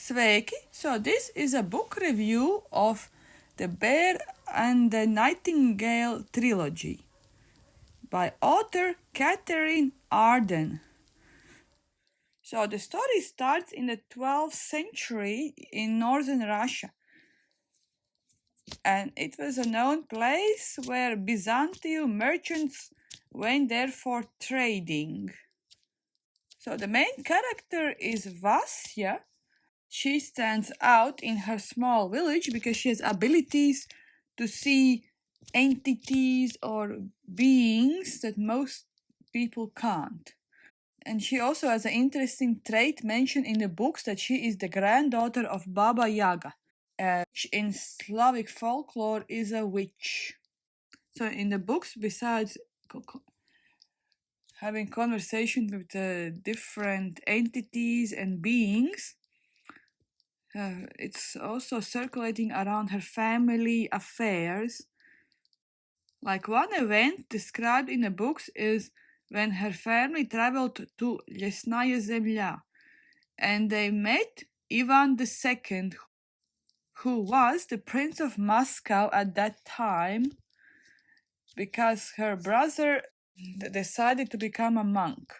Sveiki! So this is a book review of The Bear and the Nightingale trilogy by author Katherine Arden. So the story starts in the 12th century in northern Russia, and it was a known place where Byzantine merchants went there for trading. So the main character is Vasya. She stands out in her small village because she has abilities to see entities or beings that most people can't. And she also has an interesting trait mentioned in the books that she is the granddaughter of Baba Yaga. In Slavic folklore is a witch. So in the books, besides having conversations with different entities and beings, it's also circulating around her family affairs. Like one event described in the books is when her family traveled to Lesnaya Zemlya and they met Ivan II, who was the Prince of Moscow at that time because her brother decided to become a monk.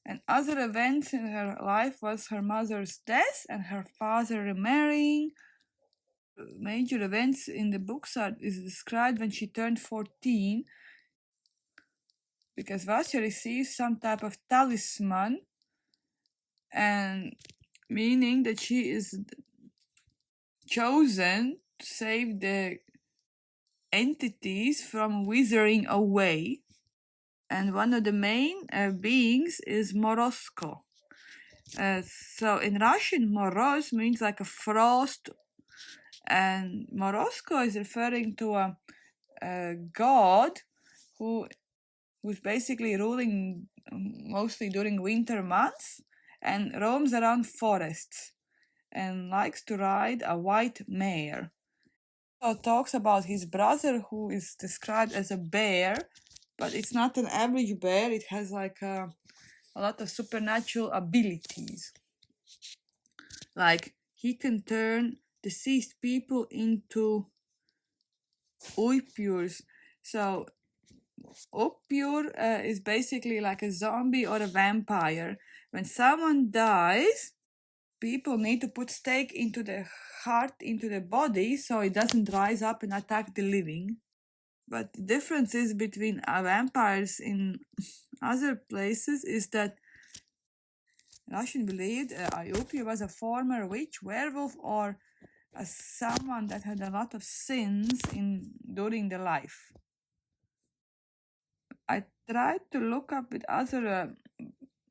And other events in her life was her mother's death and her father remarrying. Major events in the books is described when she turned 14, because Vasya receives some type of talisman, and meaning that she is chosen to save the entities from withering away. And one of the main beings is Morozko. So in Russian, Moroz means like a frost, and Morozko is referring to a god who's basically ruling mostly during winter months and roams around forests and likes to ride a white mare. So talks about his brother, who is described as a bear, but it's not an average bear. It has like a lot of supernatural abilities. Like he can turn deceased people into Upyrs. So Upyr is basically like a zombie or a vampire. When someone dies, people need to put stake into the heart, into the body, so it doesn't rise up and attack the living. But the differences between vampires in other places is that Russian believed Upyr was a former witch, werewolf, or someone that had a lot of sins during the life. I tried to look up with other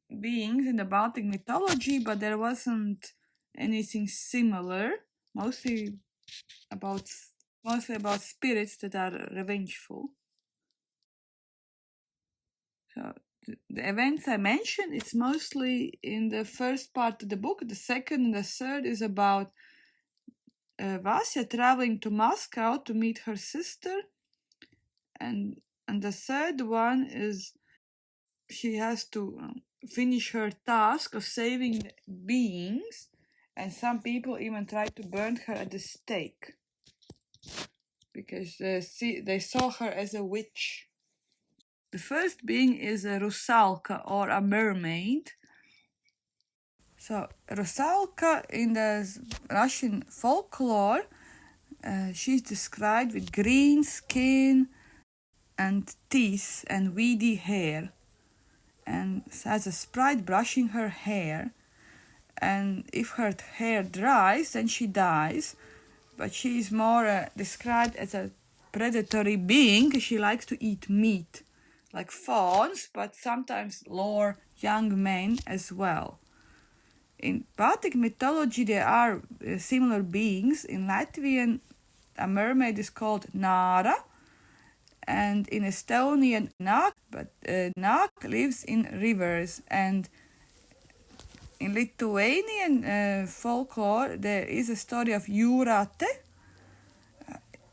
beings in the Baltic mythology, but there wasn't anything similar. Mostly about spirits that are revengeful. So the events I mentioned, it's mostly in the first part of the book. The second and the third is about Vasya traveling to Moscow to meet her sister, and the third one is she has to finish her task of saving beings, and some people even tried to burn her at the stake because they saw her as a witch. The first being is a Rusalka, or a mermaid. So Rusalka in the Russian folklore, she's described with green skin and teeth and weedy hair, and has a sprite brushing her hair, and if her hair dries then she dies. But she is more described as a predatory being because she likes to eat meat like fawns, but sometimes lure young men as well. In Baltic mythology there are similar beings. In Latvian a mermaid is called Nara, and in Estonian Näkk, but Näkk lives in rivers. And in Lithuanian folklore there is a story of Jurate,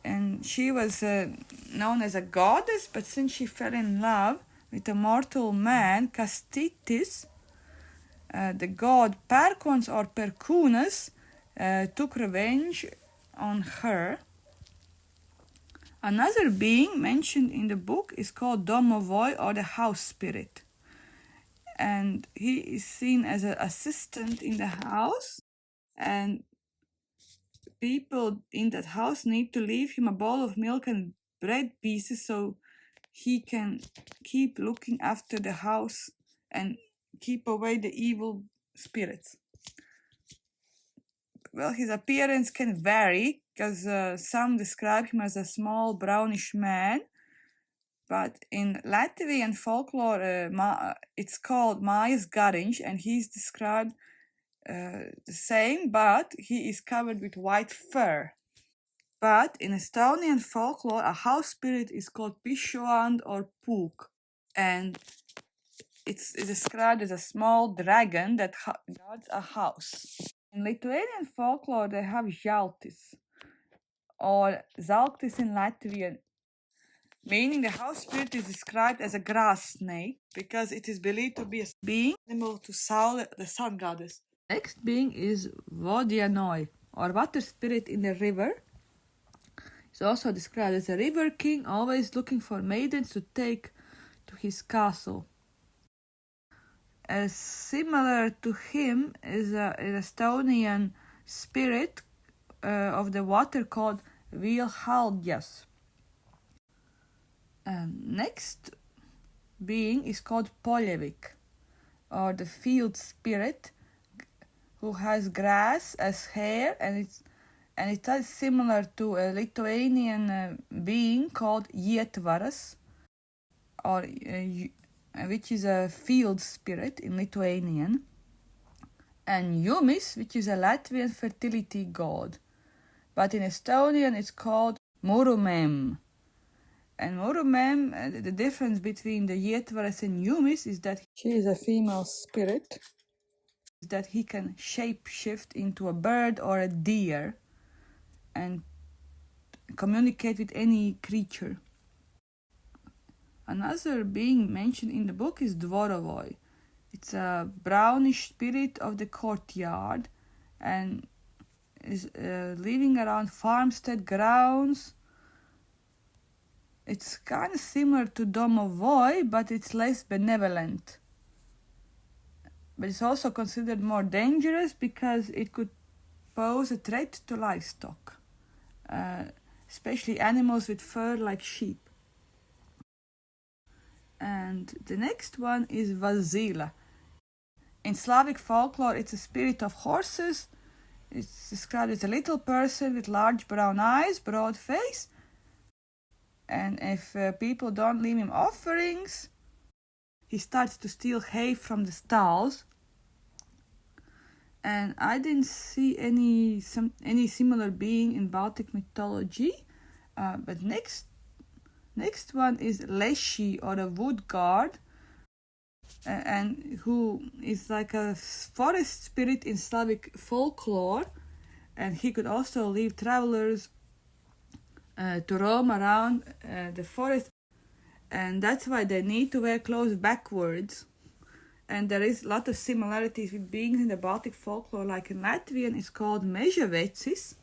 and she was known as a goddess, but since she fell in love with a mortal man, Zalktis, the god Perkons or Perkunas took revenge on her. Another being mentioned in the book is called Domovoi, or the house spirit. And he is seen as an assistant in the house, and people in that house need to leave him a bowl of milk and bread pieces so he can keep looking after the house and keep away the evil spirits. Well, his appearance can vary, because some describe him as a small brownish man, but in Latvian folklore it's called Mājas gariņš, and he's described the same, but he is covered with white fur. But in Estonian folklore, a house spirit is called Pishuad or Pūk, and it's described as a small dragon that guards a house. In Lithuanian folklore, they have Žaltys, or Zalktis in Latvian, meaning the house spirit is described as a grass snake because it is believed to be a being animal to Saule, the sun goddess. Next being is Vodyanoy, or water spirit in the river. He's also described as a river king, always looking for maidens to take to his castle. Similar to him is an Estonian spirit of the water called Vilhaljas. Next being is called Polevik, or the field spirit, who has grass as hair, and it is similar to a Lithuanian being called Ietvaras, or which is a field spirit in Lithuanian, and Jumis, which is a Latvian fertility god, but in Estonian it's called Murumemm. And Murumemm, the difference between the Ietvaras and Jumis is that she is a female spirit, that he can shape-shift into a bird or a deer and communicate with any creature. Another being mentioned in the book is Dvorovoy. It's a brownish spirit of the courtyard and is living around farmstead grounds. It's kind of similar to Domovoi, but it's less benevolent. But it's also considered more dangerous because it could pose a threat to livestock, especially animals with fur like sheep. And the next one is Vazila. In Slavic folklore, it's a spirit of horses. It's described as a little person with large brown eyes, broad face. And if people don't leave him offerings, he starts to steal hay from the stalls. And I didn't see any similar being in Baltic mythology. But next one is Leshy, or a wood guard, and who is like a forest spirit in Slavic folklore, and he could also lead travelers to roam around the forest, and that's why they need to wear clothes backwards. And there is a lot of similarities with beings in the Baltic folklore, like in Latvian it's called Mežavecis.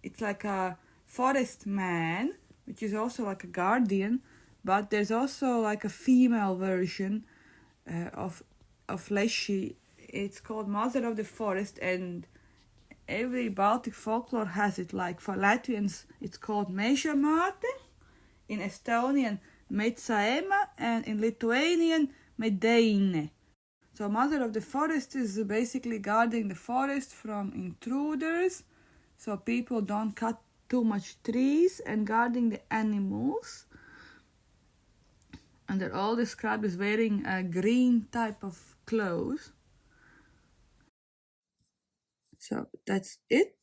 It's like a forest man, which is also like a guardian, but there's also like a female version of Leshy. It's called Mother of the Forest, and every Baltic folklore has it. Like for Latvians, it's called Mežamāte, in Estonian Metsaema, and in Lithuanian Medeine. So Mother of the Forest is basically guarding the forest from intruders, so people don't cut too much trees, and guarding the animals. And they're all described as wearing a green type of clothes. So that's it.